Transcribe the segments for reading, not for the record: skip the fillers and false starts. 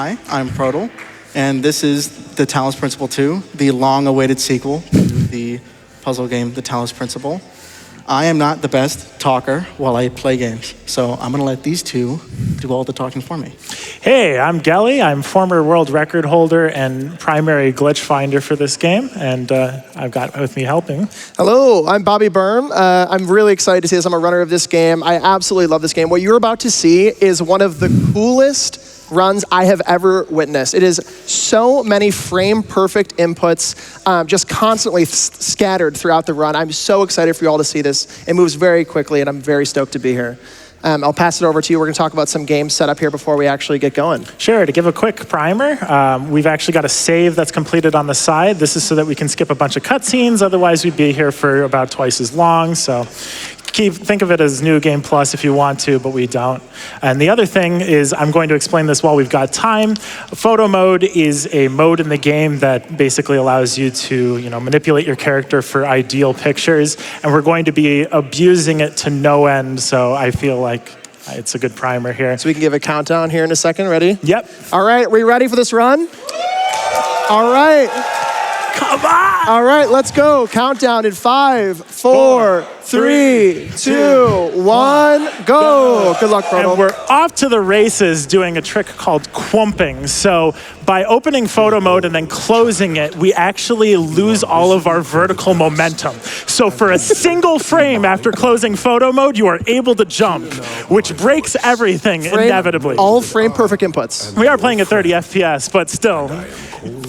Hi, I'm Pr0tal, and this is the Talos Principle 2, the long-awaited sequel to the puzzle game, The Talos Principle. I am not the best talker while I play games, so I'm going to let these two do all the talking for me. Hey, I'm Gelly. I'm former world record holder and primary glitch finder for this game, and I've got with me helping. Hello, I'm bobbyburm. I'm really excited to see this. I'm a runner of this game. I absolutely love this game. What you're about to see is one of the coolest runs I have ever witnessed. It is so many frame-perfect inputs, just constantly scattered throughout the run. I'm so excited for you all to see this. It moves very quickly, and I'm very stoked to be here. I'll pass it over to you. We're going to talk about some game setup here before we actually get going. Sure. To give a quick primer, we've actually got a save that's completed on the side. This is so that we can skip a bunch of cutscenes. Otherwise, we'd be here for about twice as long. So think of it as New Game Plus if you want to, but we don't. And the other thing is, I'm going to explain this while we've got time. Photo mode is a mode in the game that basically allows you to, manipulate your character for ideal pictures. And we're going to be abusing it to no end. So I feel like it's a good primer here. So we can give a countdown here in a second. Ready? Yep. All right. Are we ready for this run? All right. Come on! All right, let's go. Countdown in 5, 4, 3, 2, 1, go. Good luck, Pr0tal. And we're off to the races doing a trick called quumping. So by opening photo mode and then closing it, we actually lose all of our vertical momentum. So for a single frame after closing photo mode, you are able to jump, which breaks everything inevitably. All frame-perfect inputs. We are playing at 30 FPS, but still,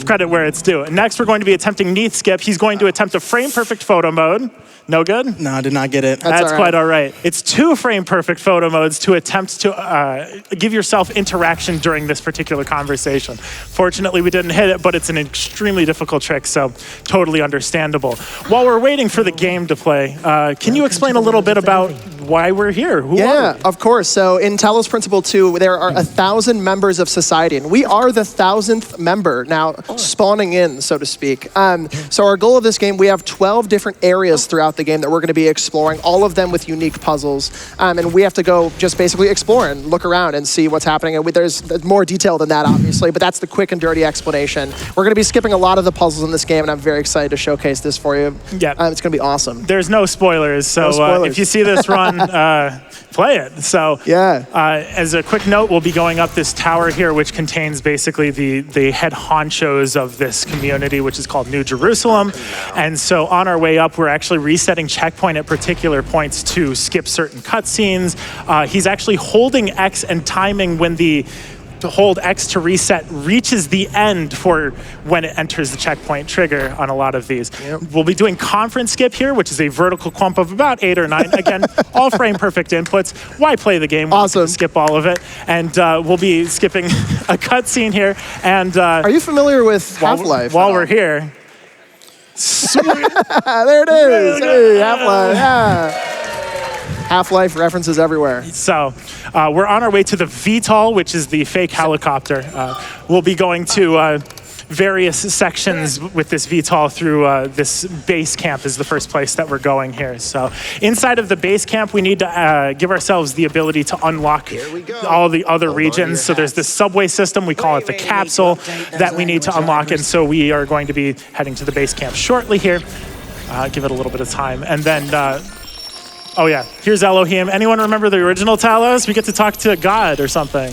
credit where it's due. Next, we're going to be attempting Neath Skip. He's going to attempt a frame-perfect photo mode. No good? No, I did not get it. That's quite all right. It's 2 frame-perfect photo modes to attempt to give yourself interaction during this particular conversation. Fortunately, we didn't hit it, but it's an extremely difficult trick, so totally understandable. While we're waiting for the game to play, can you explain a little bit about why we're here? Who are we? Of course. So in Talos Principle 2, there are 1,000 members of society, and we are the 1,000th member now spawning in, so to speak. So our goal of this game, we have 12 different areas throughout the game that we're going to be exploring, all of them with unique puzzles. And we have to go just basically explore and look around and see what's happening. And there's more detail than that, obviously, but that's the quick and dirty explanation. We're going to be skipping a lot of the puzzles in this game, and I'm very excited to showcase this for you. Yeah. It's going to be awesome. There's no spoilers, so No spoilers. If you see this run, play it. So yeah. As a quick note, we'll be going up this tower here, which contains basically the head honchos of this community, which is called New Jerusalem. And so on our way up, we're actually resetting checkpoint at particular points to skip certain cutscenes. He's actually holding X and timing when to hold X to reset reaches the end for when it enters the checkpoint trigger on a lot of these. Yep. We'll be doing conference skip here, which is a vertical clump of about 8 or 9. Again, all frame perfect inputs. Why play the game? Awesome. Skip all of it. And we'll be skipping a cutscene here. And are you familiar with Half-Life? While we're here. Sweet. There it is. Hey, Half-Life. Yeah. Half-Life references everywhere. So we're on our way to the Pr0tal, which is the fake helicopter. We'll be going to various sections with this Pr0tal through this base camp is the first place that we're going here. So inside of the base camp, we need to give ourselves the ability to unlock all the other regions. So there's this subway system, we call it the capsule, that we need to unlock. And so we are going to be heading to the base camp shortly here. Give it a little bit of time. And then oh yeah, here's Elohim. Anyone remember the original Talos? We get to talk to God or something.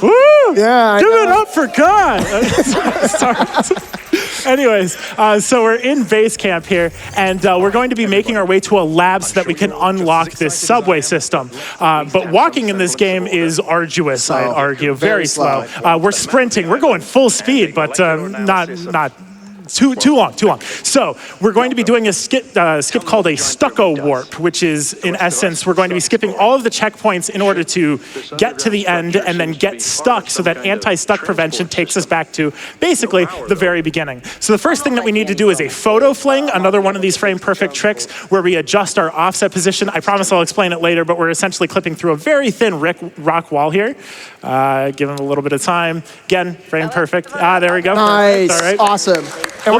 Woo! Yeah, Give it up for God! Sorry. Anyways, so we're in base camp here, and we're going to be making our way to a lab so that we can unlock this subway system. But walking in this game is arduous, I'd argue. Very slow. We're sprinting. We're going full speed, but not too long. So we're going to be doing a skip called a stucco warp, which is, in essence, we're going to be skipping all of the checkpoints in order to get to the end and then get stuck so that anti-stuck prevention takes us back to basically the very beginning. So the first thing that we need to do is a photo fling, another one of these frame-perfect tricks where we adjust our offset position. I promise I'll explain it later, but we're essentially clipping through a very thin rock wall here. Give him a little bit of time. Again, frame perfect. There we go. Nice. All right. Awesome. And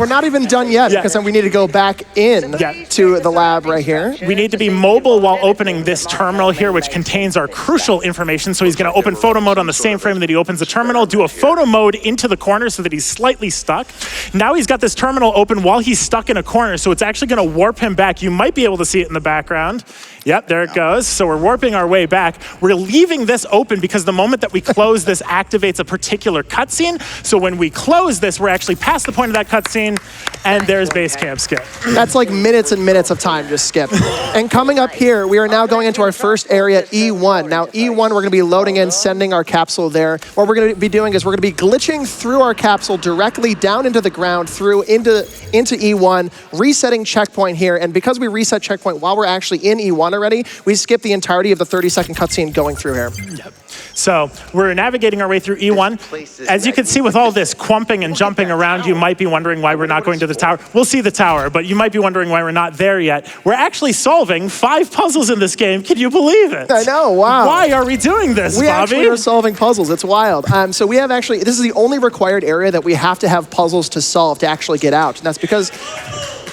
we're not even done yet because then we need to go back in to the lab right here. We need to be mobile while opening this terminal here, which contains our crucial information. So he's going to open photo mode on the same frame that he opens the terminal, do a photo mode into the corner so that he's slightly stuck. Now he's got this terminal open while he's stuck in a corner, so it's actually going to warp him back. You might be able to see it in the background. Yep, there it goes. So we're warping our way back. We're leaving this open because the moment that we close this activates a particular cutscene. So when we close this, we're actually past the point of that cutscene, and there's base camp skip. That's like minutes and minutes of time just skip. And coming up here, we are now going into our first area, E1. Now, E1, we're going to be loading in, sending our capsule there. What we're going to be doing is we're going to be glitching through our capsule directly down into the ground, through into E1, resetting checkpoint here. And because we reset checkpoint while we're actually in E1 already, we skip the entirety of the 30-second cutscene going through here. Yep. So we're navigating our way through E1. As you can see with all this clumping and jumping around, you might be wondering why we're not going to the tower. We'll see the tower, but you might be wondering why we're not there yet. We're actually solving 5 puzzles in this game. Can you believe it? I know, wow. Why are we doing this, Bobby? We actually are solving puzzles. It's wild. So we have actually, this is the only required area that we have to have puzzles to solve to actually get out. And that's because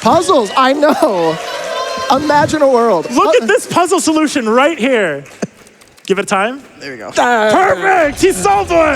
puzzles, I know. Imagine a world. Look at this puzzle solution right here. Give it time. There we go. Perfect! He solved one!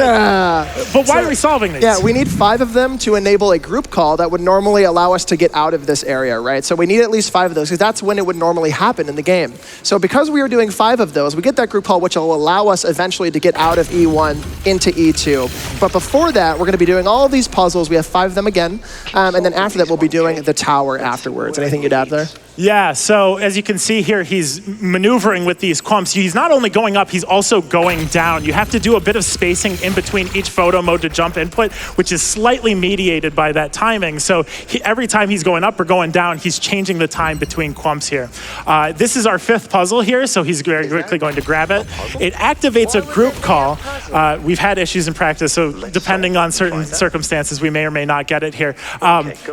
But why are we solving these? Yeah, we need 5 of them to enable a group call that would normally allow us to get out of this area, right? So we need at least 5 of those, because that's when it would normally happen in the game. So because we are doing 5 of those, we get that group call, which will allow us eventually to get out of E1 into E2. But before that, we're going to be doing all of these puzzles. We have 5 of them again. And then after that, we'll be doing the tower afterwards. Anything you'd add there? Yeah, so as you can see here, he's maneuvering with these clumps. He's not only going up, he's also going down. You have to do a bit of spacing in between each photo mode to jump input, which is slightly mediated by that timing. So every time he's going up or going down, he's changing the time between clumps here. This is our 5th puzzle here, so he's very quickly going to grab it. It activates a group call. We've had issues in practice, so depending on certain circumstances, we may or may not get it here.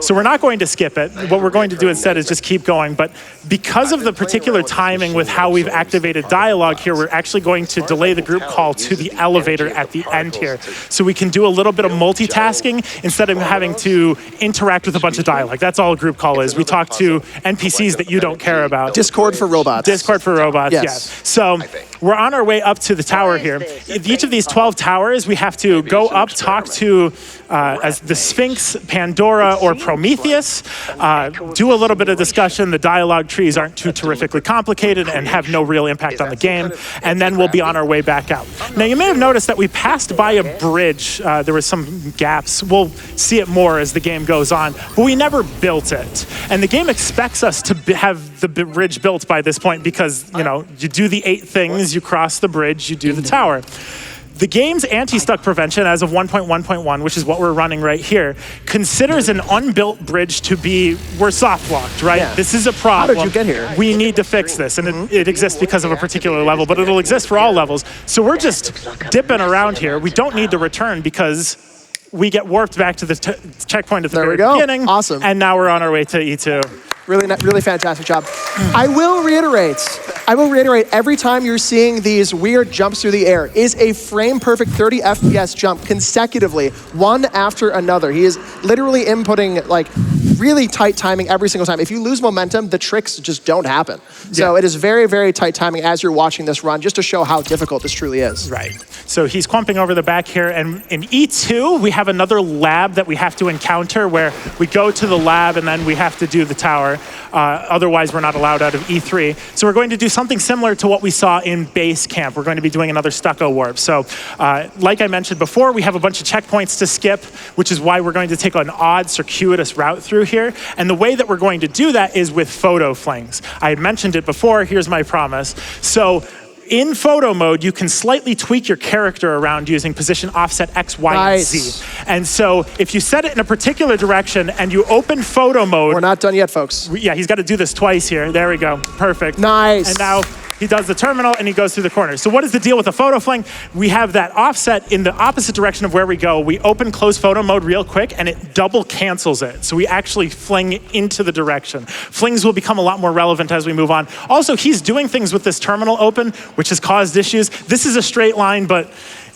So we're not going to skip it. What we're going to do instead is just keep going. But because of the particular timing with how we've activated dialogue here, we're actually going to delay the group call to the elevator at the end here. So we can do a little bit of multitasking instead of having to interact with a bunch of dialogue. That's all a group call is. We talk to NPCs that you don't care about. Discord for robots. Discord for robots, yes. So we're on our way up to the tower here. Each of these 12 towers, we have to go up, talk to as the Sphinx, Pandora, or Prometheus, do a little bit of discussion. The dialogue trees aren't too terrifically complicated and have no real impact on the game, and then we'll be on our way back out. Now, you may have noticed that we passed by a bridge. There were some gaps. We'll see it more as the game goes on, but we never built it. And the game expects us to have the bridge built by this point because, you know, you do the 8 things, you cross the bridge, you do the tower. The game's anti-stuck prevention as of 1.1.1, which is what we're running right here, considers an unbuilt bridge to be, we're soft locked, right? Yeah. This is a problem. How did you get here? We need to fix this, and it exists because of a particular level, but it'll exist for all levels. So we're just dipping around here. We don't need to return because we get warped back to the checkpoint at the very beginning. Awesome. And now we're on our way to E2. Really fantastic job. I will reiterate, every time you're seeing these weird jumps through the air is a frame perfect 30 FPS jump consecutively, one after another. He is literally inputting like really tight timing every single time. If you lose momentum, the tricks just don't happen. So it is very tight timing as you're watching this run, just to show how difficult this truly is. Right. So he's clumping over the back here, and in E2, we have another lab that we have to encounter where we go to the lab and then we have to do the tower. Otherwise, we're not allowed out of E3. So we're going to do something similar to what we saw in base camp. We're going to be doing another stucco warp. So like I mentioned before, we have a bunch of checkpoints to skip, which is why we're going to take an odd circuitous route through here. And the way that we're going to do that is with photo flings. I had mentioned it before. Here's my promise. So in photo mode, you can slightly tweak your character around using position offset X, Y, and Z. And so if you set it in a particular direction and you open photo mode. We're not done yet, folks. Yeah, he's got to do this twice here. There we go. Perfect. Nice. And now he does the terminal and he goes through the corner. So what is the deal with the photo fling? We have that offset in the opposite direction of where we go. We open close photo mode real quick and it double cancels it. So we actually fling into the direction. Flings will become a lot more relevant as we move on. Also, he's doing things with this terminal open, which has caused issues. This is a straight line, but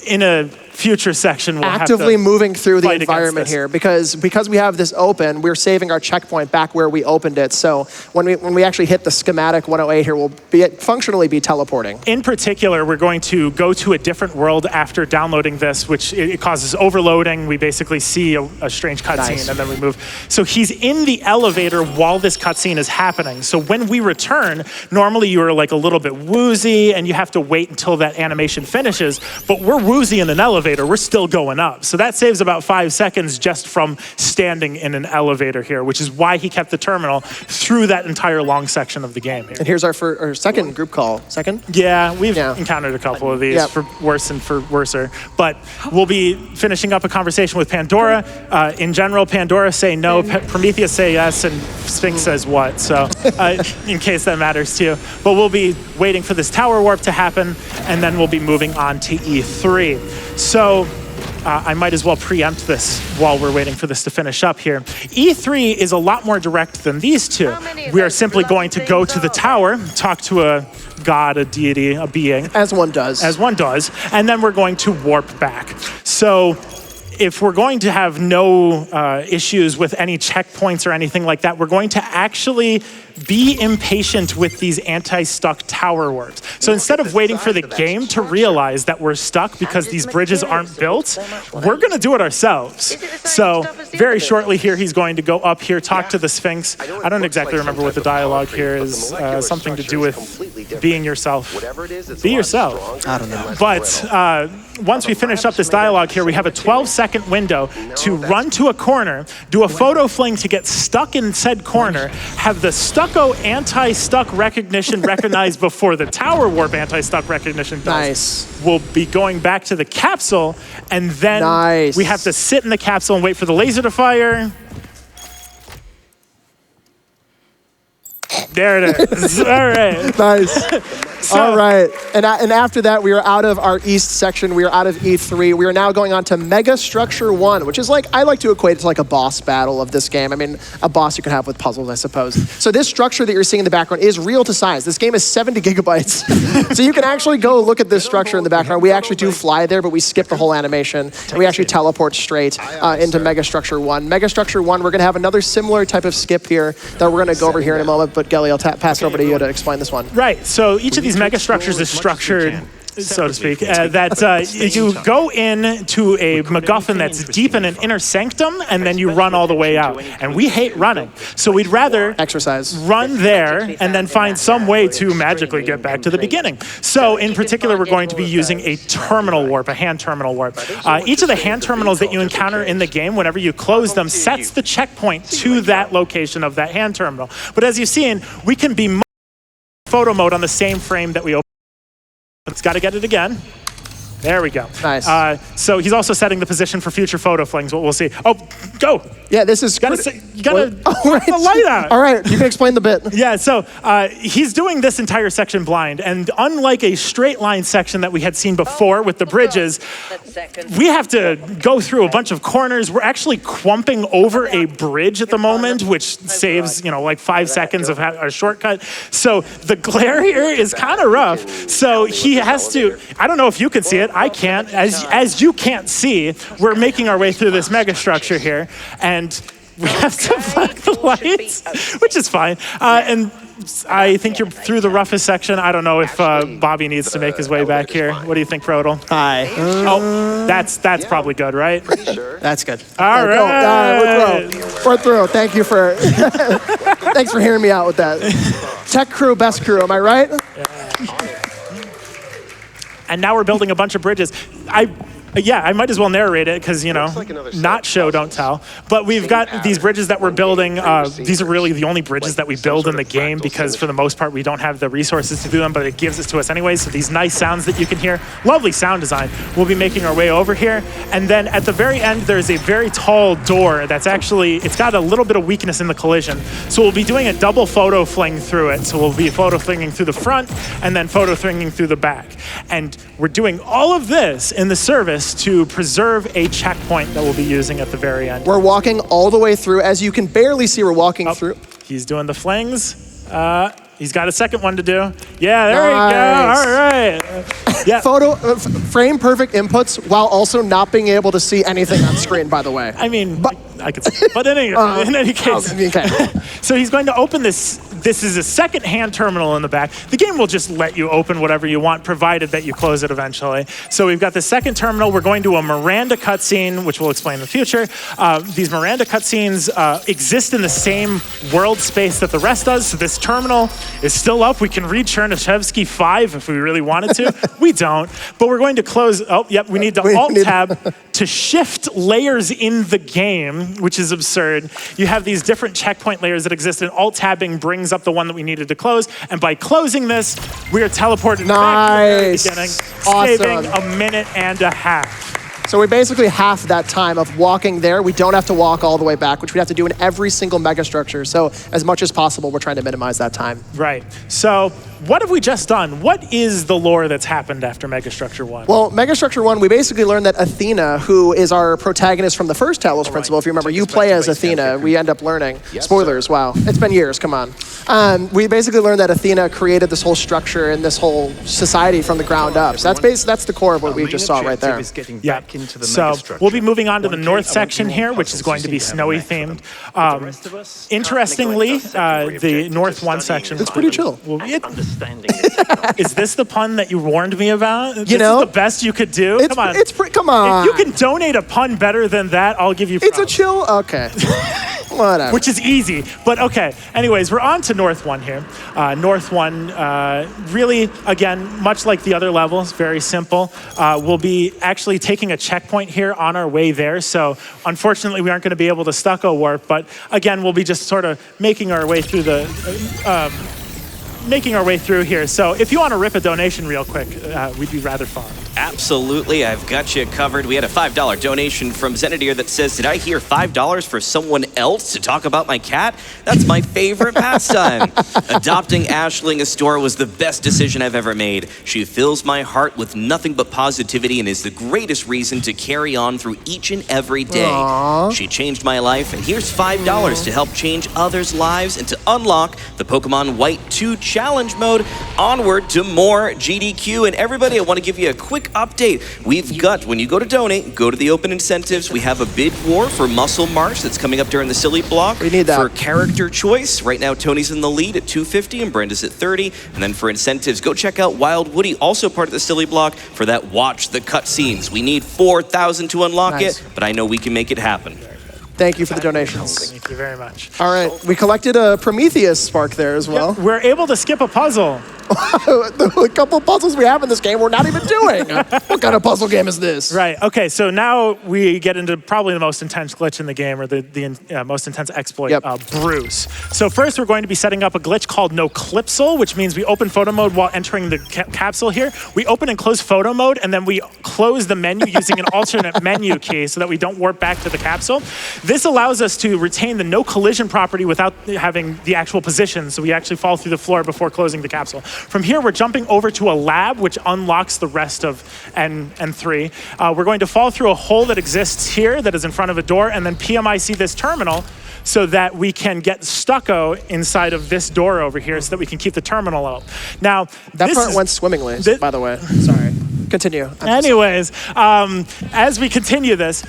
in a future section will actively have to moving through the fight against environment this. here because we have this open, we're saving our checkpoint back where we opened it. So when we actually hit the schematic 108 here, we'll functionally be teleporting. In particular, we're going to go to a different world after downloading this, which it causes overloading. We basically see a strange cutscene, and then we move. So he's in the elevator while this cutscene is happening. So when we return, normally you're like a little bit woozy, and you have to wait until that animation finishes. But we're woozy in an elevator. We're still going up. So that saves about 5 seconds just from standing in an elevator here, which is why he kept the terminal through that entire long section of the game here. And here's our second group call. Second? Yeah, we've encountered a couple of these for worse and for worser. But we'll be finishing up a conversation with Pandora. In general, Pandora say no, Prometheus say yes, and Sphinx says what. So in case that matters to you. But we'll be waiting for this tower warp to happen, and then we'll be moving on to E3. So I might as well preempt this while we're waiting for this to finish up here. E3 is a lot more direct than these two. We are simply going to go to the tower, talk to a god, a deity, a being. As one does. As one does. And then we're going to warp back. So if we're going to have no issues with any checkpoints or anything like that, we're going to actually be impatient with these anti-stuck tower warps. So instead of waiting for the game to realize that we're stuck because these bridges aren't built, we're going to do it ourselves. So very shortly here, he's going to go up here, talk to the Sphinx. I don't exactly remember what the dialogue here is. Something to do with being yourself. Be yourself. I don't know. But once we finish up this dialogue here, we have a 12-second window to run to a corner, do a photo fling to get stuck in said corner, have the stucco anti-stuck recognition recognized before the tower warp anti-stuck recognition does. Nice. We'll be going back to the capsule, and then we have to sit in the capsule and wait for the laser to fire. There it is. All right. Nice. All right. And after that, we are out of our East section. We are out of E3. We are now going on to Mega Structure 1, which is like, I like to equate it to like a boss battle of this game. I mean, a boss you can have with puzzles, I suppose. So this structure that you're seeing in the background is real to size. This game is 70 gigabytes. So you can actually go look at this structure in the background. We actually do fly there, but we skip the whole animation. And we actually teleport straight into Mega Structure 1. Mega Structure 1, we're going to have another similar type of skip here that we're going to go over here in a moment. But Gelly, I'll pass it over to you to explain this one. Right. So each of these mega structures is structured, so to speak, that you go in to a MacGuffin that's deep in an inner sanctum, and then you run all the way out. And we hate running. So we'd rather run there and then find some way to magically get back to the beginning. So in particular, we're going to be using a terminal warp, a hand terminal warp. Each of the hand terminals that you encounter in the game, whenever you close them, sets the checkpoint to that location of that hand terminal. But as you've seen, we can be photo mode on the same frame that we opened. It's got to get it again. There we go. Nice. So he's also setting the position for future photo flings. What we'll see. Oh, go. Yeah, this is... You gotta right. the light out. All right, you can explain the bit. Yeah, so he's doing this entire section blind. And unlike a straight line section that we had seen before with the bridges, we have to go through a bunch of corners. We're actually clumping over a bridge at the moment, which saves, like 5 seconds of a shortcut. So the glare here is kind of rough. So he has to, I don't know if you can see it. I can't. As you can't see, we're making our way through this mega structure here, and we have to black the lights, which is fine. And I think you're through the roughest section. I don't know if Bobby needs to make his way back here. What do you think, Pr0tal? Hi. Oh, that's probably good, right? That's good. All right. We're through. Thank you for thanks for hearing me out with that. Tech crew, best crew. Am I right? And now we're building a bunch of bridges. I might as well narrate it because, not show, don't tell. But we've got these bridges that we're building. These are really the only bridges that we build in the game because for the most part, we don't have the resources to do them, but it gives it to us anyway. So these nice sounds that you can hear, lovely sound design. We'll be making our way over here. And then at the very end, there's a very tall door that's actually, it's got a little bit of weakness in the collision. So we'll be doing a double photo fling through it. So we'll be photo flinging through the front and then photo flinging through the back. And we're doing all of this in the service to preserve a checkpoint that we'll be using at the very end. We're walking all the way through. As you can barely see, we're walking through. He's doing the flings. He's got a second one to do. Yeah, there we go. All right. Yeah. Frame perfect inputs while also not being able to see anything on screen, by the way. I mean, I could see. But in any case. Okay. So he's going to open this. This is a second-hand terminal in the back. The game will just let you open whatever you want, provided that you close it eventually. So we've got the second terminal. We're going to a Miranda cutscene, which we'll explain in the future. These Miranda cutscenes exist in the same world space that the rest does. So this terminal is still up. We can read Chernyshevsky 5 if we really wanted to. We don't. But we're going to close. Oh, yep. We need to Alt-Tab to shift layers in the game, which is absurd. You have these different checkpoint layers that exist, and Alt-Tabbing brings up the one that we needed to close. And by closing this, we are teleported back to the beginning, saving a minute and a half. So we basically half that time of walking there. We don't have to walk all the way back, which we have to do in every single megastructure. So as much as possible, we're trying to minimize that time. Right. So what have we just done? What is the lore that's happened after Megastructure 1? Well, Megastructure 1, we basically learned that Athena, who is our protagonist from the first Talos Principle, if you remember, you play as Athena. We end up learning. Spoilers, wow. It's been years, come on. We basically learned that Athena created this whole structure and this whole society from the ground up. So that's the core of what we just saw right there. Yeah. So we'll be moving on to the north section here, which is going to be snowy themed. Interestingly, the north 1 section. It's pretty chill. Is this the pun that you warned me about? This is the best you could do? Come on. Come on. If you can donate a pun better than that, I'll give you props. It's a chill, okay. Whatever. Which is easy, but okay. Anyways, we're on to North 1 here. North 1, really, again, much like the other levels, very simple. We'll be actually taking a checkpoint here on our way there, so unfortunately we aren't going to be able to stucco warp, but again, we'll be just sort of making our way through here. So if you want to rip a donation real quick, we'd be rather fond. Absolutely, I've got you covered. We had a $5 donation from Zenadier that says, did I hear $5 for someone else to talk about my cat? That's my favorite pastime. Adopting Aisling Astor was the best decision I've ever made. She fills my heart with nothing but positivity and is the greatest reason to carry on through each and every day. Aww. She changed my life, and here's $5 to help change others' lives and to unlock the Pokemon White 2 Challenge mode. Onward to more GDQ. And everybody, I want to give you a quick update. We've got, when you go to donate, go to the open incentives. We have a bid war for Muscle March that's coming up during the silly block. We need that. For character choice, right now Tony's in the lead at 250 and Brenda's at 30. And then for incentives, go check out Wild Woody, also part of the silly block, for that watch the cutscenes. We need 4,000 to unlock it, but I know we can make it happen. Thank you for the donations. Thank you very much. All right, we collected a Prometheus spark there as well. Yeah, we're able to skip a puzzle. The couple puzzles we have in this game we're not even doing. What kind of puzzle game is this? Right, okay, so now we get into probably the most intense glitch in the game, or the most intense exploit, Bruce. So first we're going to be setting up a glitch called No Clipsal, which means we open photo mode while entering the capsule here. We open and close photo mode, and then we close the menu using an alternate menu key so that we don't warp back to the capsule. This allows us to retain the no collision property without having the actual position, so we actually fall through the floor before closing the capsule. From here, we're jumping over to a lab, which unlocks the rest of N3. We're going to fall through a hole that exists here that is in front of a door, and then PMIC this terminal so that we can get stucco inside of this door over here so that we can keep the terminal up. Now, that part went swimmingly, by the way. Sorry. Continue. Anyways, as we continue this,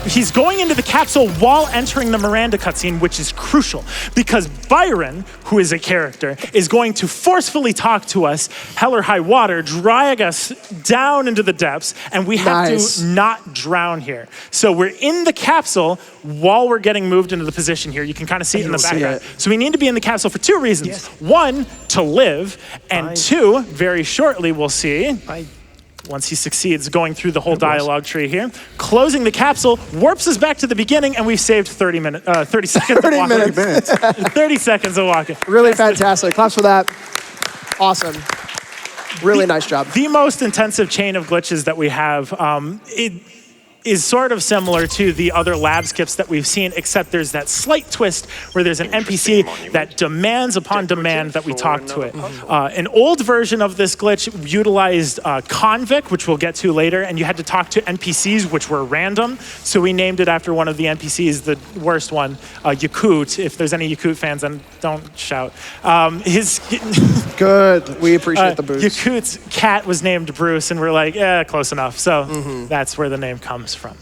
he's going into the capsule while entering the Miranda cutscene, which is crucial because Byron, who is a character, is going to forcefully talk to us, hell or high water, drag us down into the depths, and we have to not drown here. So we're in the capsule while we're getting moved into the position here. You can kind of see it in the background. So we need to be in the capsule for 2 reasons. Yes. 1, to live, and 2, very shortly we'll see, once he succeeds going through the whole dialogue tree here, closing the capsule, warps us back to the beginning, and we've saved 30 seconds 30 minutes. 30 seconds of walking. Really fantastic. Claps for that. Awesome. Really nice job. The most intensive chain of glitches that we have, is sort of similar to the other lab skips that we've seen, except there's that slight twist where there's an NPC that demands upon demand that we talk to it. An old version of this glitch utilized convict, which we'll get to later, and you had to talk to NPCs, which were random. So we named it after one of the NPCs, the worst one, Yakut. If there's any Yakut fans, then don't shout. Good. We appreciate the boost. Yakut's cat was named Bruce, and we're like, close enough. So that's where the name comes from.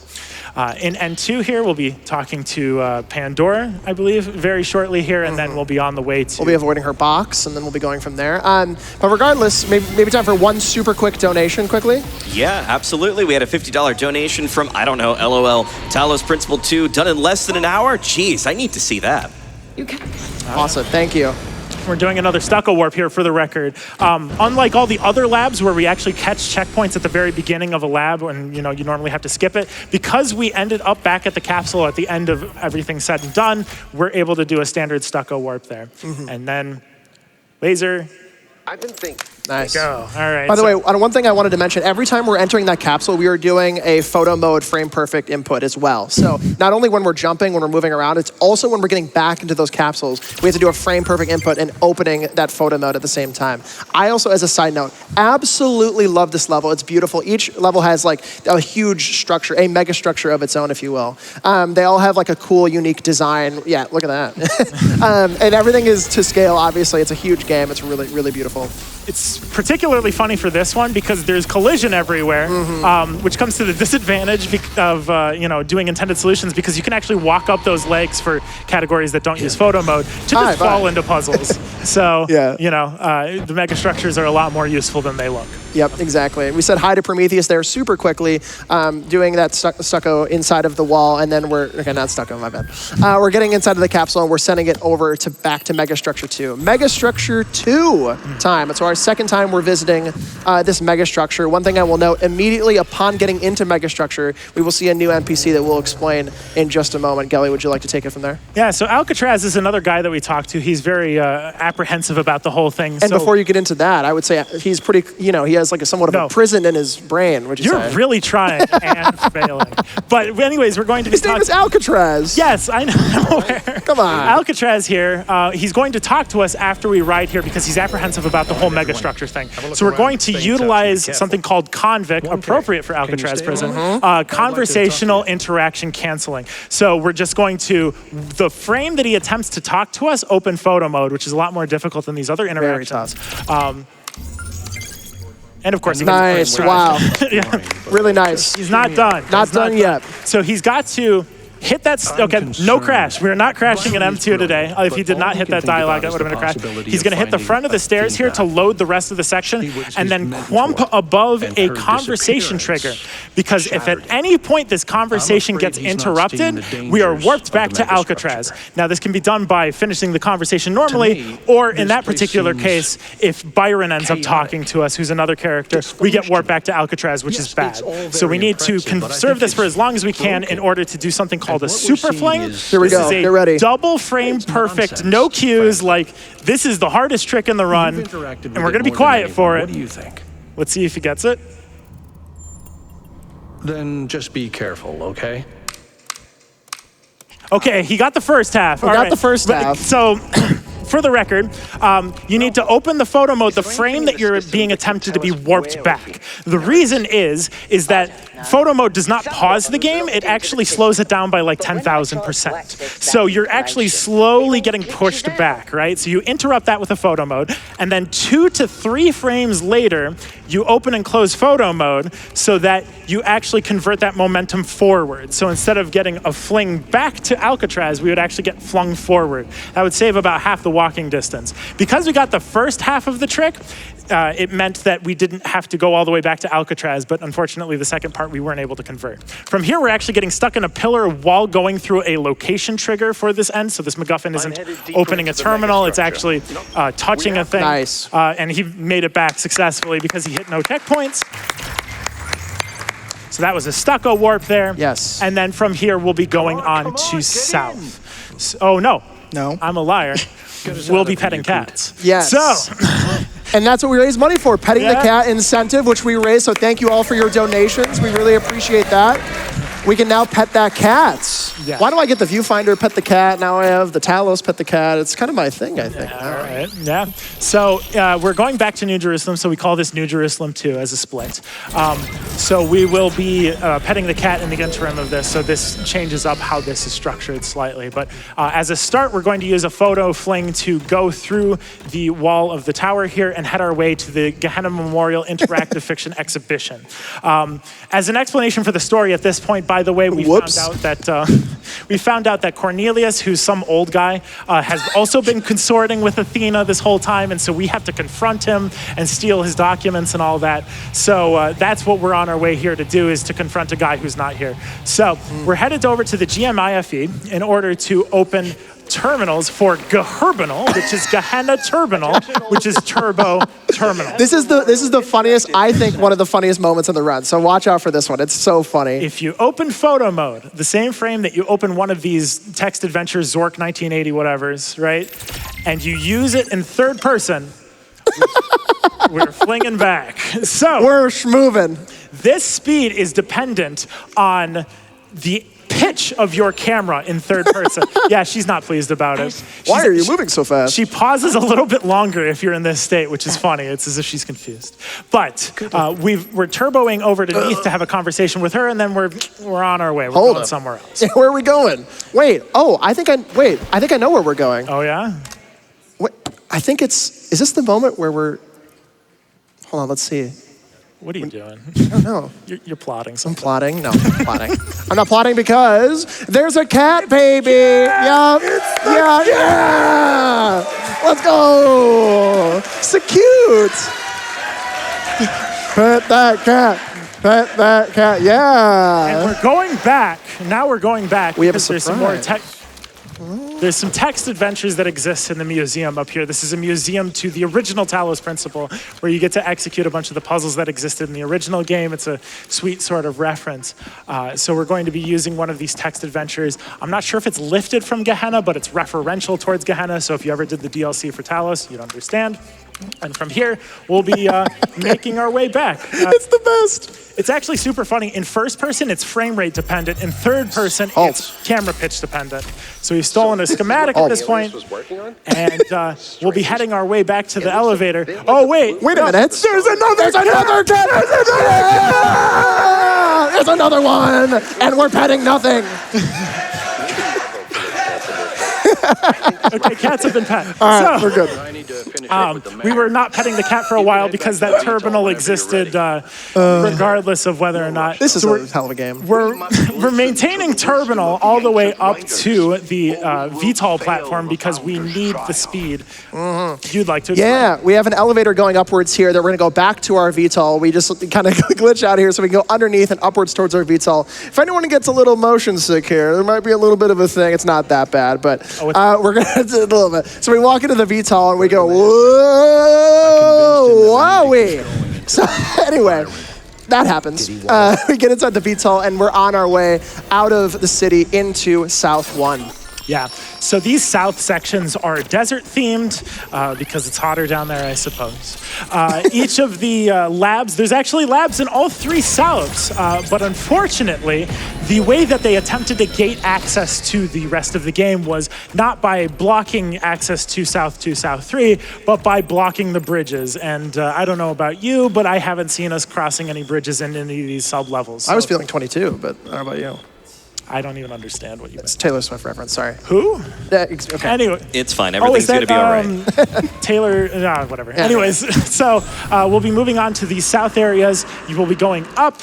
In N2 here, we'll be talking to Pandora, I believe, very shortly here, and then we'll be on the way to... We'll be avoiding her box, and then we'll be going from there. But regardless, maybe time for one super quick donation quickly. Yeah, absolutely. We had a $50 donation from, I don't know, LOL, Talos Principal 2, done in less than an hour. Jeez, I need to see that. Awesome, thank you. We're doing another stucco warp here for the record. Unlike all the other labs where we actually catch checkpoints at the very beginning of a lab and you normally have to skip it, because we ended up back at the capsule at the end of everything said and done, we're able to do a standard stucco warp there. And then laser. I've been thinking. Nice. Go. All right. By the way, one thing I wanted to mention, every time we're entering that capsule, we are doing a photo mode frame perfect input as well. So not only when we're jumping, when we're moving around, it's also when we're getting back into those capsules, we have to do a frame perfect input and opening that photo mode at the same time. I also, as a side note, absolutely love this level. It's beautiful. Each level has like a huge structure, a mega structure of its own, if you will. They all have like a cool, unique design. Yeah, look at that. And everything is to scale, obviously. It's a huge game. It's really, really beautiful. It's particularly funny for this one because there's collision everywhere, which comes to the disadvantage of doing intended solutions, because you can actually walk up those legs for categories that don't use photo mode to just fall into puzzles. So the mega structures are a lot more useful than they look. Yep, exactly. We said hi to Prometheus there super quickly, doing that stucco inside of the wall, and then not stucco, my bad. We're getting inside of the capsule and we're sending it over to back to Megastructure 2. Megastructure 2 time. It's our second time we're visiting this Megastructure. One thing I will note, immediately upon getting into Megastructure, we will see a new NPC that we'll explain in just a moment. Gelly, would you like to take it from there? Yeah, so Alcatraz is another guy that we talked to. He's very apprehensive about the whole thing. And before you get into that, I would say he's pretty, he has like somewhat of a prison in his brain, would you say? You're really trying and failing. But anyways, we're going to be His name is Alcatraz. Yes, I know. I'm aware. Come on. Alcatraz here, he's going to talk to us after we ride here because he's apprehensive about the whole megastructure thing. So we're going to utilize something called convict, appropriate for Alcatraz prison, conversational interaction canceling. So we're just going to, the frame that he attempts to talk to us, open photo mode, which is a lot more difficult than these other interactions. And of course, nice. Wow. Really nice. He's not done. Not done yet. So he's got to hit that. Okay, no crash. We're not crashing in M2 today. If he did not hit that dialogue, that would have been a crash. He's going to hit the front of the stairs here to load the rest of the section, and then clump above a conversation trigger. Because if at any point this conversation gets interrupted, we are warped back to Alcatraz. Now, this can be done by finishing the conversation normally, or in that particular case, if Byron ends up talking to us, who's another character, we get warped back to Alcatraz, which is bad. So we need to conserve this for as long as we can in order to do something called a super fling. Here we go. Get ready. Double frame perfect, no cues. Like, this is the hardest trick in the run, and we're going to be quiet for it. What do you think? Let's see if he gets it. Then just be careful, okay? Okay, he got the first half. We got the first half. So, for the record, you need to open the photo mode, the frame that you're being attempted to be warped back. The reason is that photo mode does not pause the game. It actually slows it down by like 10,000%. So you're actually slowly getting pushed back, right? So you interrupt that with a photo mode, and then 2 to 3 frames later, you open and close photo mode so that you actually convert that momentum forward. So instead of getting a fling back to Alcatraz, we would actually get flung forward. That would save about half the walking distance. Because we got the first half of the trick, it meant that we didn't have to go all the way back to Alcatraz, but unfortunately the second part we weren't able to convert. From here, we're actually getting stuck in a pillar while going through a location trigger for this end, so this MacGuffin isn't opening a terminal, it's actually touching a thing. Nice. And he made it back successfully because he hit no checkpoints. So that was a stucco warp there. Yes. And then from here, we'll be going on to south. Oh, no. No. I'm a liar. We'll be petting cats. Yes. So. And that's what we raise money for, petting the cat incentive, which we raise. So thank you all for your donations. We really appreciate that. We can now pet that cat. Yeah. Why do I get the viewfinder, pet the cat? Now I have the Talos, pet the cat. It's kind of my thing, I think. All right. Yeah. So we're going back to New Jerusalem, so we call this New Jerusalem 2 as a split. So we will be petting the cat in the interim of this, so this changes up how this is structured slightly. But as a start, we're going to use a photo fling to go through the wall of the tower here and head our way to the Gehenna Memorial Interactive Fiction Exhibition. As an explanation for the story at this point, by the way, we found out that Cornelius, who's some old guy, has also been consorting with Athena this whole time, and so we have to confront him and steal his documents and all that. So that's what we're on our way here to do, is to confront a guy who's not here. So we're headed over to the GMIFE in order to open terminals for Geherbinal, which is Gehenna Terminal, which is Turbo Terminal. This is the funniest, I think, one of the funniest moments in the run. So watch out for this one. It's so funny. If you open photo mode, the same frame that you open one of these text adventures, Zork 1980 whatevers, right? And you use it in third person, we're flinging back. So We're moving. this speed is dependent on the pitch of your camera in third person. Yeah, she's not pleased about it. Why are you moving so fast? She pauses a little bit longer if you're in this state, which is funny. It's as if she's confused. But we're turboing over to Neath to have a conversation with her, and then we're on our way. We're going somewhere else. Where are we going? Wait. Oh, I think I know where we're going. Oh yeah? Wait, I think is this the moment where we're, hold on, let's see. What are you doing? I don't know. You're plotting I'm something. plotting. No, I'm plotting. I'm not plotting because there's a cat baby. Yeah. Let's go. So cute. Pet that cat. Pet that cat. Yeah. And we're going back. Now we're going back. We have a because there's some more surprise. There's some text adventures that exist in the museum up here. This is a museum to the original Talos Principle, where you get to execute a bunch of the puzzles that existed in the original game. It's a sweet sort of reference. So we're going to be using one of these text adventures. I'm not sure if it's lifted from Gehenna, but it's referential towards Gehenna. So if you ever did the DLC for Talos, you'd understand. And from here, we'll be making our way back. It's the best. It's actually super funny. In first person, it's frame rate dependent. In third person, it's camera pitch dependent. So we've stolen a schematic at this point, and we'll be heading our way back to the elevator. Oh, wait. Wait a minute. There's another cat. There's another one. And we're petting nothing. Okay, cats have been pet. All right, we're good. We were not petting the cat for a while because that terminal existed regardless of whether or not. This is a hell of a game. We're maintaining terminal all the way up to the Pr0tal platform because we need the speed. You'd like to explain? Yeah, we have an elevator going upwards here that we're going to go back to our Pr0tal. We just kind of glitch out here so we can go underneath and upwards towards our Pr0tal. If anyone gets a little motion sick here, there might be a little bit of a thing. It's not that bad, but we're going to do a little bit. So we walk into the Pr0tal and we go, whoa, wowie. So anyway, that happens. We get inside the Pr0tal and we're on our way out of the city into South 1. Yeah, so these south sections are desert themed because it's hotter down there, I suppose. Each of the labs, there's actually labs in all three souths, but unfortunately, the way that they attempted to gate access to the rest of the game was not by blocking access to South 2, South 3, but by blocking the bridges. And I don't know about you, but I haven't seen us crossing any bridges in any of these sub-levels. So I was feeling 22, but how about you? I don't even understand what you meant. It's Taylor Swift reference, sorry. Who? Okay. Anyway. It's fine. Everything's going to be all right. Taylor, whatever. Yeah. Anyways, so we'll be moving on to the south areas. You will be going up,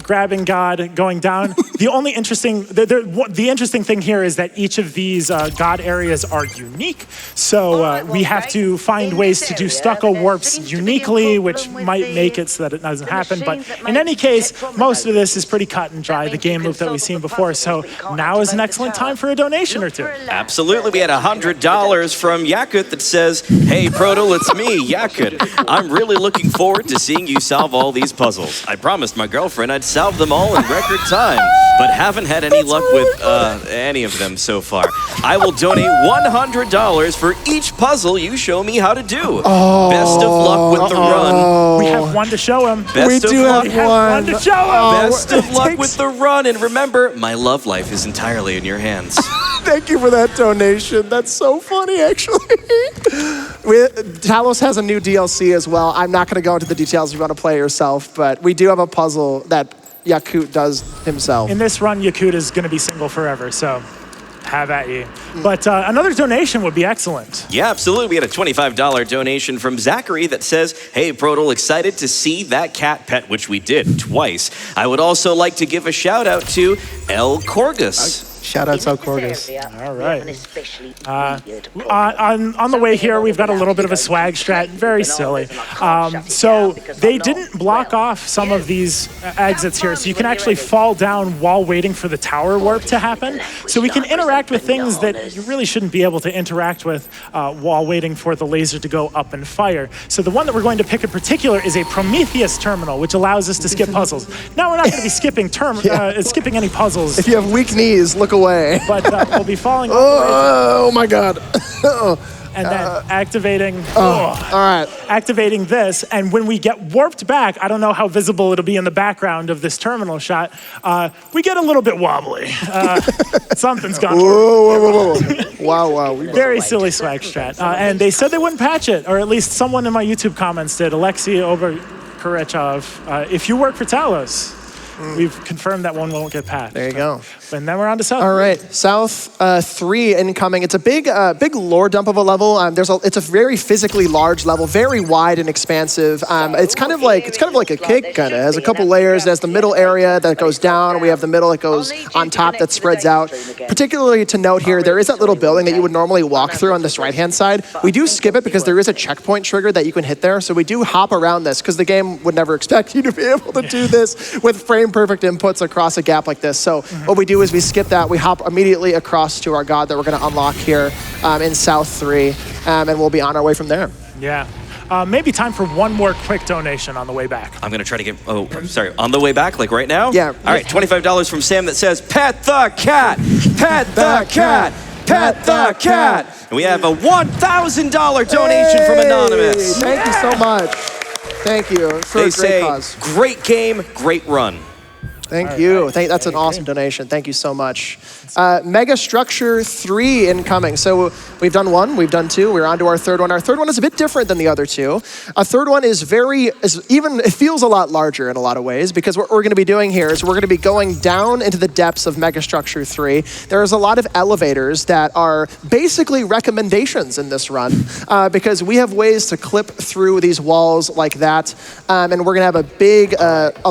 grabbing God, going down. The only interesting, the interesting thing here is that each of these God areas are unique. So we have to find ways to do stucco warps uniquely, which might make it so that it doesn't happen. But in any case, most of this is pretty cut and dry, the game loop that we've seen before. So now is an excellent time for a donation or two. Absolutely. We had $100 from Yakut that says, "Hey, Pr0tal, it's me, Yakut. I'm really looking forward to seeing you solve all these puzzles. I promised my my girlfriend, I'd solve them all in record time, but haven't had any luck with any of them so far. I will donate $100 for each puzzle you show me how to do. Best of luck with the run. We have one to show him. Best of luck. We have one to show him. Best of luck with the run, and remember, my love life is entirely in your hands. Thank you for that donation. That's so funny, actually. Talos has a new DLC as well. I'm not going to go into the details if you want to play yourself, but we do have a puzzle that Yakut does himself. In this run, Yakut is going to be single forever, so have at you. But another donation would be excellent. Yeah, absolutely. We had a $25 donation from Zachary that says, hey, Pr0tal, excited to see that cat pet, which we did twice. I would also like to give a shout out to El Corgus. Shout out to Corgus. All right. On the way here, we've got a little bit of a swag strat, very silly. So they didn't block off some of these exits here, so you can actually fall down while waiting for the tower warp to happen. So we can interact with things that you really shouldn't be able to interact with while waiting for the laser to go up and fire. So the one that we're going to pick in particular is a Prometheus terminal, which allows us to skip puzzles. Now we're not going to be skipping skipping any puzzles. If you have weak knees, look away. But we'll be falling. Oh my God. And then activating. All right. Activating this, and when we get warped back, I don't know how visible it'll be in the background of this terminal shot. We get a little bit wobbly. Something's gone. Whoa. Wow. Very silly swag strat. And they said they wouldn't patch it, or at least someone in my YouTube comments did. Alexei Pr0tal. If you work for Talos, we've confirmed that one won't get patched. There you go. And then we're on to South. All right, South 3 incoming. It's a big lore dump of a level. It's a very physically large level, very wide and expansive. It's kind of like a cake. It has a couple layers. It has the middle area that goes down. We have the middle that goes on top that spreads out. Particularly to note here, there is that little building that you would normally walk through on this right-hand side. We do skip it because there is a checkpoint trigger that you can hit there. So we do hop around this because the game would never expect you to be able to do this with frame-perfect inputs across a gap like this. So what we do is we skip that, we hop immediately across to our god that we're going to unlock here in South 3, and we'll be on our way from there. Yeah. Maybe time for one more quick donation on the way back. I'm going to try to get, on the way back, like right now? Yeah. All right, $25 from Sam that says, pet the cat, pet the cat, pet the cat. And we have a $1,000 donation from Anonymous. Thank you so much. Thank you for a great cause. Great game, great run. Thank you. That's an awesome donation. Thank you so much. Mega Structure 3 incoming. So we've done 1, we've done 2, we're on to our third one. Our third one is a bit different than the other 2. Our third one is it feels a lot larger in a lot of ways, because what we're going to be doing here is we're going to be going down into the depths of Mega Structure 3. There's a lot of elevators that are basically recommendations in this run, because we have ways to clip through these walls like that, and we're going to have a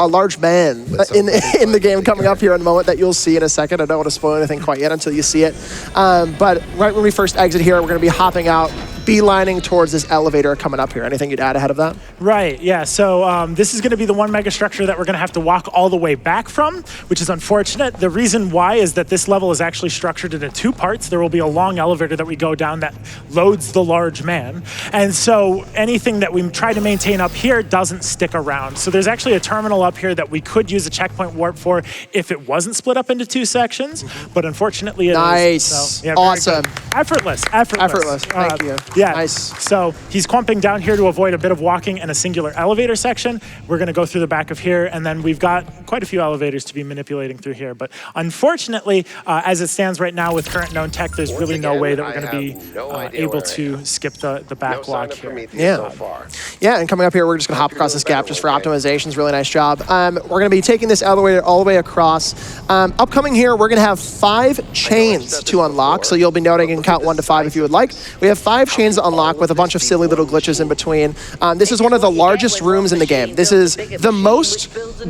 large man in the game coming up here in a moment that you'll see in a second. I don't want to spoil anything quite yet until you see it. But right when we first exit here, we're going to be hopping out, beelining towards this elevator coming up here. Anything you'd add ahead of that? Right, yeah. So this is going to be the one mega structure that we're going to have to walk all the way back from, which is unfortunate. The reason why is that this level is actually structured into 2 parts. There will be a long elevator that we go down that loads the large man. And so anything that we try to maintain up here doesn't stick around. So there's actually a terminal up here that we could use a checkpoint warp for if it wasn't split up into 2 sections, but unfortunately it is. Nice. So, yeah, awesome. Effortless. Thank you. Yeah. Nice. So he's clumping down here to avoid a bit of walking and a singular elevator section. We're going to go through the back of here, and then we've got quite a few elevators to be manipulating through here. But unfortunately, as it stands right now with current known tech, there's really no way that we're going to be able to skip the backlog here. Yeah, and coming up here, we're just going to hop across this gap just for optimizations. Really nice job. We're going to be taking this elevator all the way across. Upcoming here, we're going to have 5 chains to unlock. So you'll be noting and count 1 to 5 if you would like. We have 5 chains to unlock with a bunch of silly little glitches in between. This is one of the largest rooms in the game. This is the most,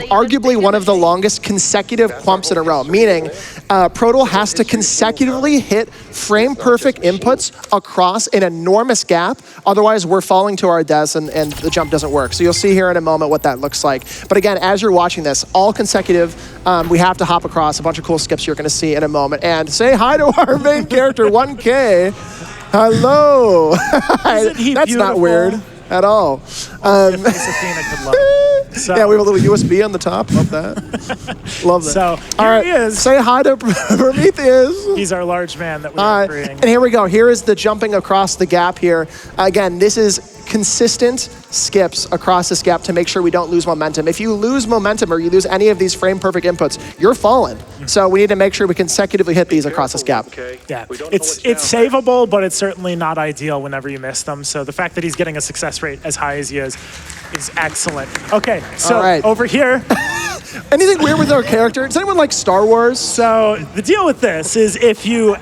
arguably one of the longest consecutive clumps in a row, meaning Pr0tal has to consecutively hit frame-perfect inputs across an enormous gap. Otherwise, we're falling to our deaths and the jump doesn't work. So you'll see here in a moment what that looks like. But again, as you're watching this, all consecutive, we have to hop across a bunch of cool skips you're going to see in a moment. And say hi to our main character, 1K. Hello. Isn't he That's beautiful? Not weird at all. So, Yeah, we have a little USB on the top. Love that. Love that. So All here right, he is. say hi to Prometheus. He's our large man that we are creating. And here we go. Here is the jumping across the gap here. Again, this is consistent skips across this gap to make sure we don't lose momentum. If you lose momentum or you lose any of these frame perfect inputs, you're falling. So we need to make sure we consecutively hit these across this gap. Yeah, it's savable, but it's certainly not ideal whenever you miss them. So the fact that he's getting a success rate as high as he is excellent. Okay, so All right. over here. Anything weird with our character? Does anyone like Star Wars? So the deal with this is if you,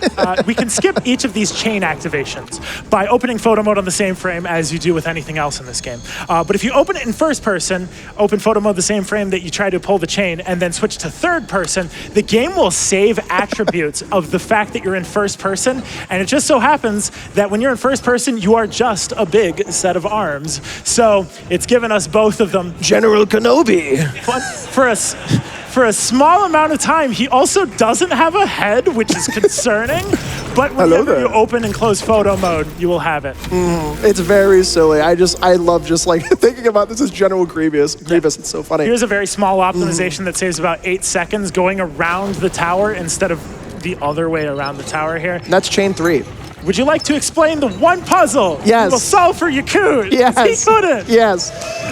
we can skip each of these chain activations by opening photo mode on the same frame as you do with anything else in this game. But if you open it in first person, open photo mode the same frame that you try to pull the chain, and then switch to third person, the game will save attributes of the fact that you're in first person. And it just so happens that when you're in first person, you are just a big set of arms. So it's given us both of them. General Kenobi. But for a small amount of time, he also doesn't have a head, which is concerning. But whenever you open and close photo mode, you will have it. It's very silly. I love just like thinking about this as General Grievous. Grievous, it's so funny. Here's a very small optimization that saves about 8 seconds going around the tower instead of the other way around the tower here. And that's chain 3. Would you like to explain the one puzzle Yes. we'll solve for Yakut? Yes. He couldn't. Yes.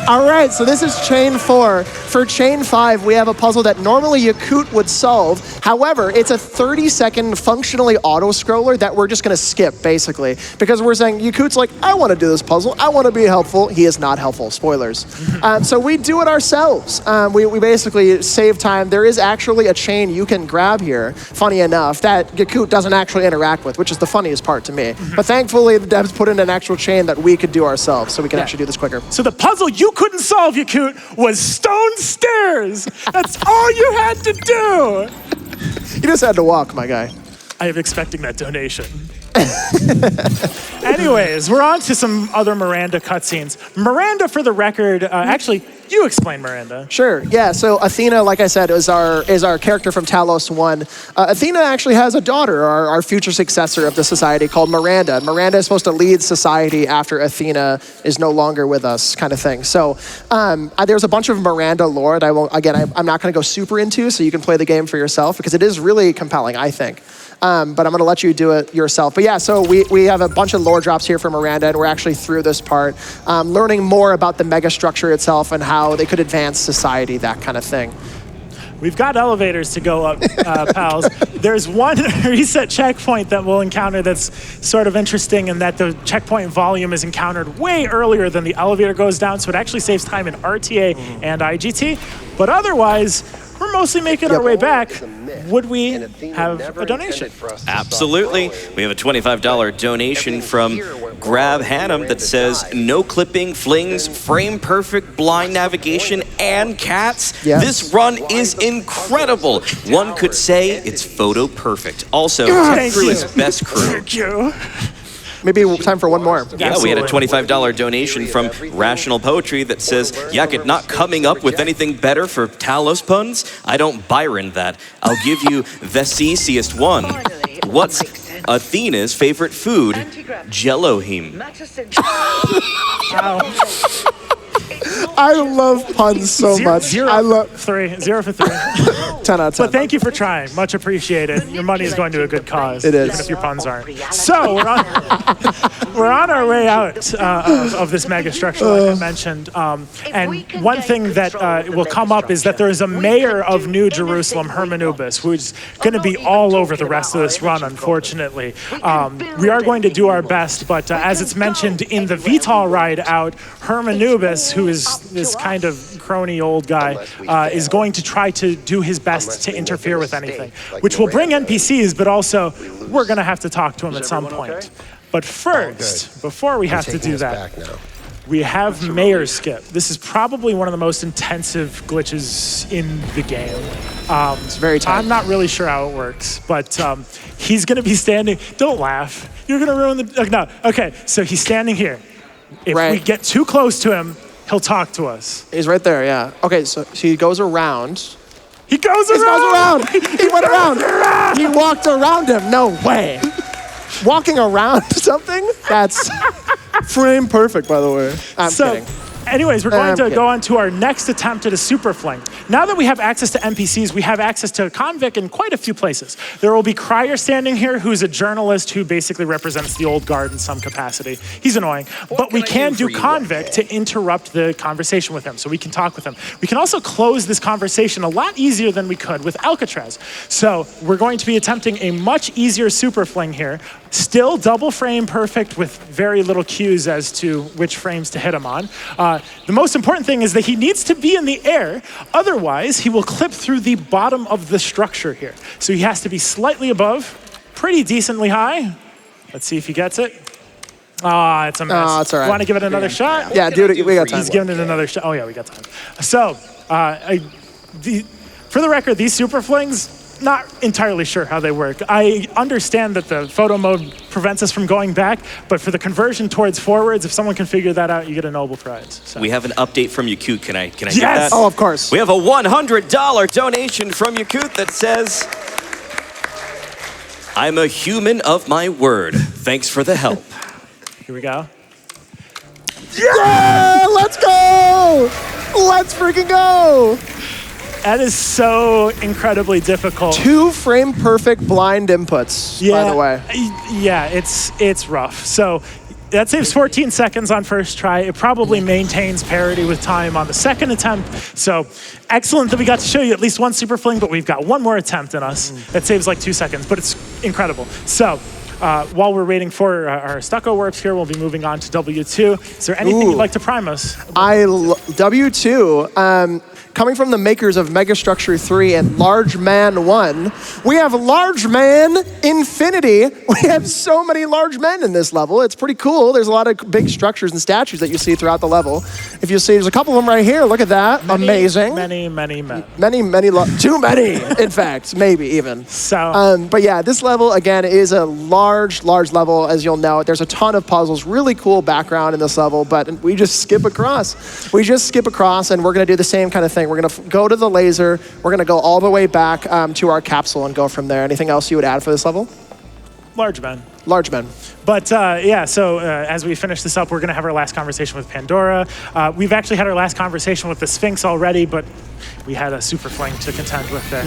All right, so this is chain 4. For chain 5, we have a puzzle that normally Yakut would solve. However, it's a 30-second functionally auto-scroller that we're just going to skip, basically. Because we're saying, Yakut's like, I want to do this puzzle. I want to be helpful. He is not helpful. Spoilers. So we do it ourselves. We basically save time. There is actually a chain you can grab here, funny enough, that Yakut doesn't actually interact with, which is the funniest part to me. But thankfully, the devs put in an actual chain that we could do ourselves, so we can actually do this quicker. So the puzzle you couldn't solve, Yakut, was stone stairs. That's all you had to do. You just had to walk, my guy. I am expecting that donation. Anyways, we're on to some other Miranda cutscenes. Miranda, for the record, actually, you explain Miranda. Sure, yeah, so Athena, like I said, is our character from Talos 1. Athena actually has a daughter, our future successor of the society, called Miranda. Miranda is supposed to lead society after Athena is no longer with us, kind of thing. So there's a bunch of Miranda lore that I'm not going to go super into, so you can play the game for yourself, because it is really compelling, I think. But I'm going to let you do it yourself. But yeah, so we have a bunch of lore drops here for Miranda, and we're actually through this part, learning more about the mega structure itself and how they could advance society, that kind of thing. We've got elevators to go up, pals. There's one reset checkpoint that we'll encounter that's sort of interesting in that the checkpoint volume is encountered way earlier than the elevator goes down, so it actually saves time in RTA and IGT. But otherwise, we're mostly making our way back. Would we have a donation? Absolutely. We have a $25 donation from Grab Hannum that says, no clipping, flings, frame perfect, blind navigation, and cats. Yes. This run is incredible. One could say it's photo perfect. Also, Thank crew you. is best crew. Thank you. Maybe time for one more. Yeah, we had a $25 donation from Rational Poetry that says, Yakut not coming up with anything better for Talos puns? I don't Byron that. I'll give you the easiest one. What's Athena's favorite food? Jellohim. I love puns so much. Zero I love for 3. 0 for 3. 10 out of 10. But thank you for trying. Much appreciated. Your money is going to a good cause. It is. Even if your puns aren't. So we're on our way out of this mega structure, like I mentioned. And one thing that will come up is that there is a mayor of New Jerusalem, Hermanubis, who's going to be all over the rest of this run, unfortunately. We are going to do our best, but as it's mentioned in the Pr0tal ride out, Hermanubis, who is this kind of crony old guy, is going to try to do his best to interfere with anything, which will bring NPCs, but also we're going to have to talk to him at some point. But first, before we have to do that, we have Mayor Skip. This is probably one of the most intensive glitches in the game. It's very tight. I'm not really sure how it works, but he's going to be standing. Don't laugh. You're going to ruin the... no. Okay, so he's standing here. If we get too close to him, he'll talk to us. He's right there, yeah. Okay, so he goes around. He goes around! He went around! He walked around him. No way. Walking around something? That's frame perfect, by the way. I'm kidding. Anyways, we're going to go on to our next attempt at a super fling. Now that we have access to NPCs, we have access to Convict in quite a few places. There will be Crier standing here, who's a journalist who basically represents the old guard in some capacity. He's annoying, but we can do Convict to interrupt the conversation with him, so we can talk with him. We can also close this conversation a lot easier than we could with Alcatraz. So we're going to be attempting a much easier super fling here. Still double frame perfect with very little cues as to which frames to hit him on. The most important thing is that he needs to be in the air, otherwise he will clip through the bottom of the structure here. So he has to be slightly above, pretty decently high. Let's see if he gets it. Ah, it's a miss. Oh, it's all right. Want to give it another shot? Yeah, dude, we got time. He's giving it another shot. Oh yeah, we got time. So, for the record, these super flings, not entirely sure how they work. I understand that the photo mode prevents us from going back, but for the conversion towards forwards, if someone can figure that out, you get a Nobel Prize. So. We have an update from Yakut. Can I get Yes! that? Oh, of course. We have a $100 donation from Yakut that says, I'm a human of my word. Thanks for the help. Here we go. Yeah, let's go! Let's freaking go! That is so incredibly difficult. 2 frame perfect blind inputs, by the way. Yeah, it's rough. So that saves 14 seconds on first try. It probably maintains parity with time on the second attempt. So excellent that we got to show you at least one super fling, but we've got one more attempt in us. That saves like 2 seconds, but it's incredible. So while we're waiting for our stucco warps here, we'll be moving on to W2. Is there anything you'd like to prime us? W2, coming from the makers of Megastructure 3 and Large Man 1, we have Large Man Infinity. We have so many large men in this level. It's pretty cool. There's a lot of big structures and statues that you see throughout the level. If you see, there's a couple of them right here. Look at that. Amazing. Many men. Too many, in fact, maybe even. So, but yeah, this level, again, is a large level, as you'll know. There's a ton of puzzles, really cool background in this level, but we just skip across. And we're going to do the same kind of thing. We're going to go to the laser. We're going to go all the way back to our capsule and go from there. Anything else you would add for this level? large men. Large men. But yeah, so as we finish this up, we're going to have our last conversation with Pandora. We've actually had our last conversation with the Sphinx already, but we had a super fling to contend with there.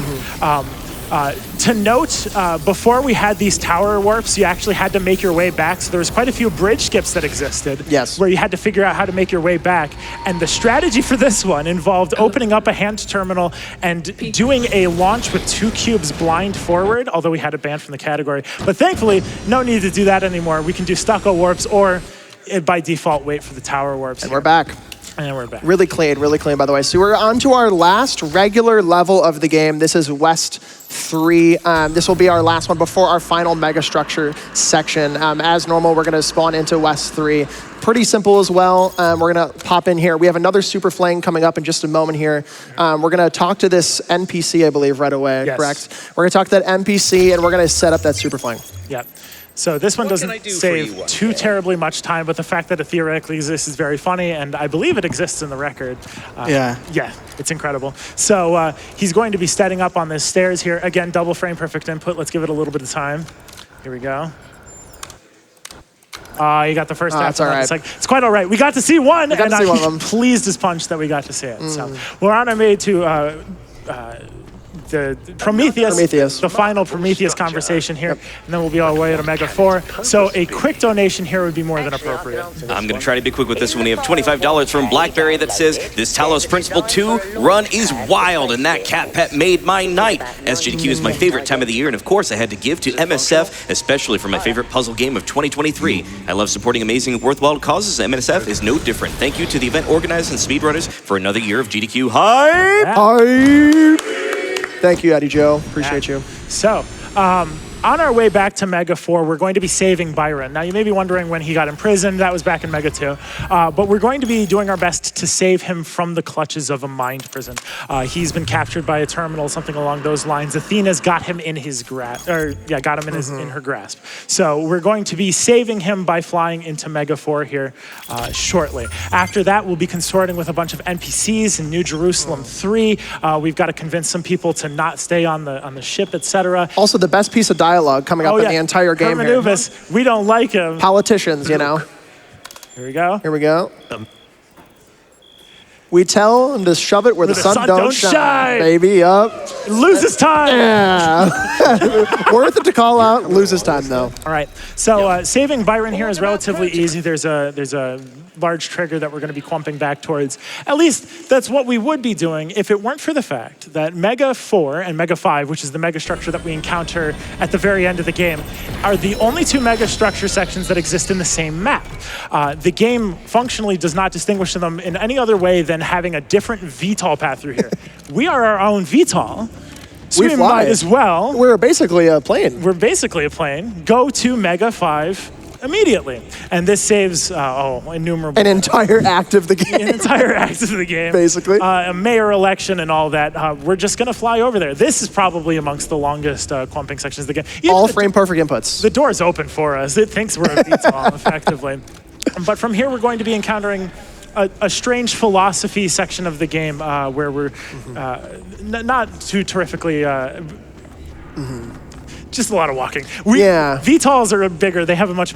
To note, before we had these tower warps, you actually had to make your way back. So there was quite a few bridge skips that existed. Yes. Where you had to figure out how to make your way back. And the strategy for this one involved opening up a hand terminal and doing a launch with 2 cubes blind forward, although we had it banned from the category. But thankfully, no need to do that anymore. We can do stucco warps or by default wait for the tower warps. And we're back. And we're back. Really clean, by the way. So we're on to our last regular level of the game. This is West 3. This will be our last one before our final megastructure section. As normal, we're going to spawn into West 3. Pretty simple as well. We're going to pop in here. We have another super flame coming up in just a moment here. We're going to talk to this NPC, I believe, right away, yes. Correct? We're going to talk to that NPC, and we're going to set up that super flame. Yep. So this one doesn't save too terribly much time, but the fact that it theoretically exists is very funny, and I believe it exists in the record. Yeah, it's incredible. So he's going to be setting up on this stairs here. Again, double frame perfect input. Let's give it a little bit of time. Here we go. You got the first half. That's all right. It's quite all right. We got to see one, and I'm one of them. Pleased as punch that we got to see it. So we're on our way to the Prometheus, the final Prometheus conversation here, and then we'll be all the way at Omega 4. So a quick donation here would be more than appropriate. I'm going to try to be quick with this one. We have $25 from Blackberry that says, this Talos Principle 2 run is wild, and that cat pet made my night. SGDQ is my favorite time of the year, and of course I had to give to MSF, especially for my favorite puzzle game of 2023. I love supporting amazing and worthwhile causes, and MSF is no different. Thank you to the event organizers and speedrunners for another year of GDQ hype! Hype! Thank you, AttyJoe. Appreciate you. So, on our way back to Mega 4, we're going to be saving Byron. Now, you may be wondering when he got imprisoned. That was back in Mega 2. But we're going to be doing our best to save him from the clutches of a mind prison. He's been captured by a terminal, something along those lines. Athena's got him in his grasp, in her grasp. So we're going to be saving him by flying into Mega 4 here shortly. After that, we'll be consorting with a bunch of NPCs in New Jerusalem 3. We've got to convince some people to not stay on the ship, etc. Also, the best piece of dialogue coming up in the entire game here. We don't like him. Politicians, you know. Here we go. Here we go. We tell him to shove it where the sun don't shine. Baby, up. Loses time. Yeah. Worth it to call out. Loses time, though. All right. So saving Byron here is relatively easy. There's a large trigger that we're going to be clumping back towards. At least that's what we would be doing if it weren't for the fact that Mega 4 and Mega 5, which is the mega structure that we encounter at the very end of the game, are the only two mega structure sections that exist in the same map. The game functionally does not distinguish them in any other way than having a different Pr0tal path through here. We are our own Pr0tal. So we might as well. We're basically a plane. We're basically a plane. Go to Mega 5 immediately. And this saves, innumerable. An entire act of the game. An entire act of the game. Basically. A mayor election and all that. We're just going to fly over there. This is probably amongst the longest clumping sections of the game. Even all frame perfect inputs. The door's open for us. It thinks we're a Pr0tal, effectively. But from here, we're going to be encountering a strange philosophy section of the game where we're not too terrifically... just a lot of walking. Pr0tals are bigger. They have a much...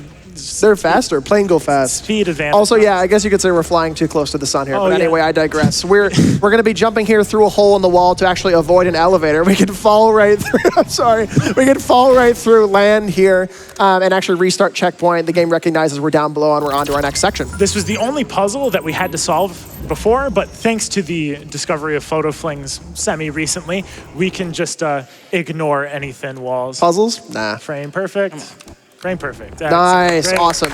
They're faster. Plane go fast. Speed advantage. Also, yeah, I guess you could say we're flying too close to the sun here. But anyway, I digress. We're going to be jumping here through a hole in the wall to actually avoid an elevator. We can fall right through. I'm sorry. We can fall right through, land here, and actually restart checkpoint. The game recognizes we're down below and we're on to our next section. This was the only puzzle that we had to solve before, but thanks to the discovery of photo flings semi-recently, we can just ignore any thin walls. Puzzles? Nah. Frame perfect. Frame perfect. That's nice. Great. Awesome.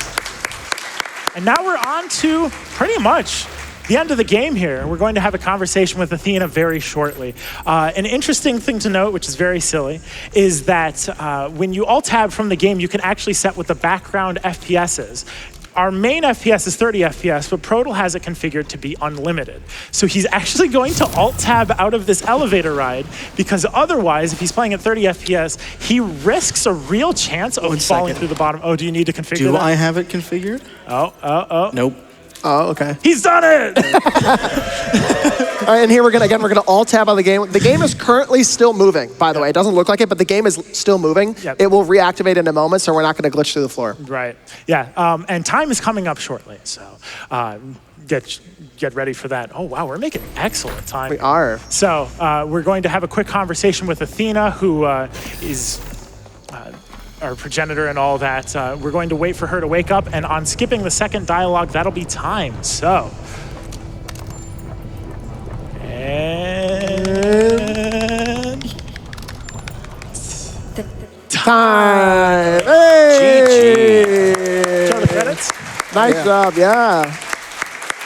And now we're on to pretty much the end of the game here. We're going to have a conversation with Athena very shortly. An interesting thing to note, which is very silly, is that when you alt-tab from the game, you can actually set what the background FPS is. Our main FPS is 30 FPS, but Pr0tal has it configured to be unlimited. So he's actually going to alt-tab out of this elevator ride because otherwise, if he's playing at 30 FPS, he risks a real chance of falling through the bottom. Oh, do you need to configure that? Do I have it configured? Oh. Nope. Oh, okay. He's done it! All right, and here we're gonna alt-tab on the game. The game is currently still moving, by the way. It doesn't look like it, but the game is still moving. It will reactivate in a moment, so we're not gonna glitch through the floor. Right, yeah, and time is coming up shortly, so get ready for that. Oh, wow, we're making excellent time. We are. So we're going to have a quick conversation with Athena, who is our progenitor and all that. We're going to wait for her to wake up, and on skipping the second dialogue, that'll be time. So, and time. Hey! Show the credits. Nice job, yeah.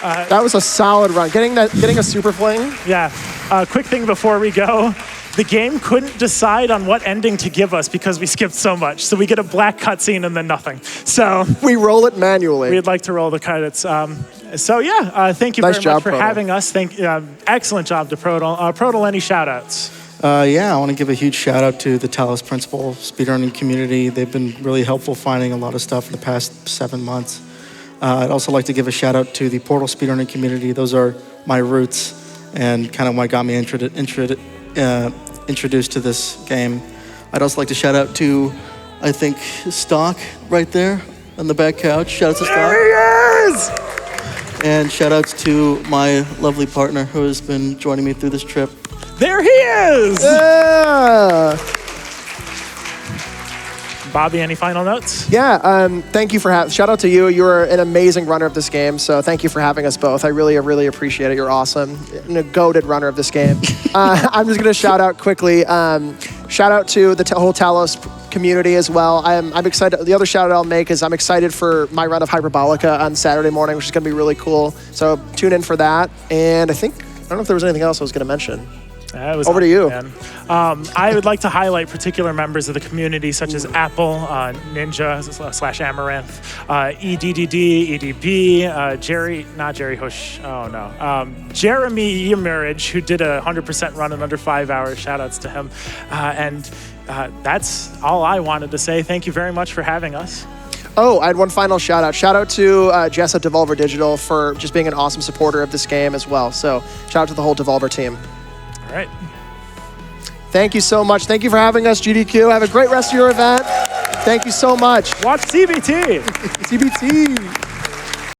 That was a solid run. Getting a super fling. Yeah. Quick thing before we go. The game couldn't decide on what ending to give us because we skipped so much. So we get a black cutscene and then nothing. So we roll it manually. We'd like to roll the credits. So yeah, thank you very much for having us. Excellent job to Pr0tal. Pr0tal, any shout outs? Yeah, I want to give a huge shout out to the Talos Principal speedrunning community. They've been really helpful finding a lot of stuff in the past 7 months. I'd also like to give a shout out to the Pr0tal speedrunning community. Those are my roots and kind of what got me introduced to this game. I'd also like to shout out to, I think, Stock right there on the back couch. Shout out to Stock. There he is! And shout outs to my lovely partner who has been joining me through this trip. There he is! Yeah! Bobby, any final notes? Yeah, thank you for shout out to you. You're an amazing runner of this game, so thank you for having us both. I really appreciate it. You're awesome. A goated runner of this game. I'm just gonna shout out quickly. Shout out to the whole Talos community as well. I'm excited. The other shout out I'll make is I'm excited for my run of Hyperbolica on Saturday morning, which is gonna be really cool. So tune in for that. And I don't know if there was anything else I was gonna mention. Over to you. I would like to highlight particular members of the community, such as Apple, Ninja / Amaranth, EDDD, EDB, Jeremy Yemerich, who did a 100% run in under 5 hours. Shout outs to him. And that's all I wanted to say. Thank you very much for having us. Oh, I had one final shout out. Shout out to Jess at Devolver Digital for just being an awesome supporter of this game as well. So shout out to the whole Devolver team. All right. Thank you so much. Thank you for having us, GDQ. Have a great rest of your event. Thank you so much. Watch CBT. CBT.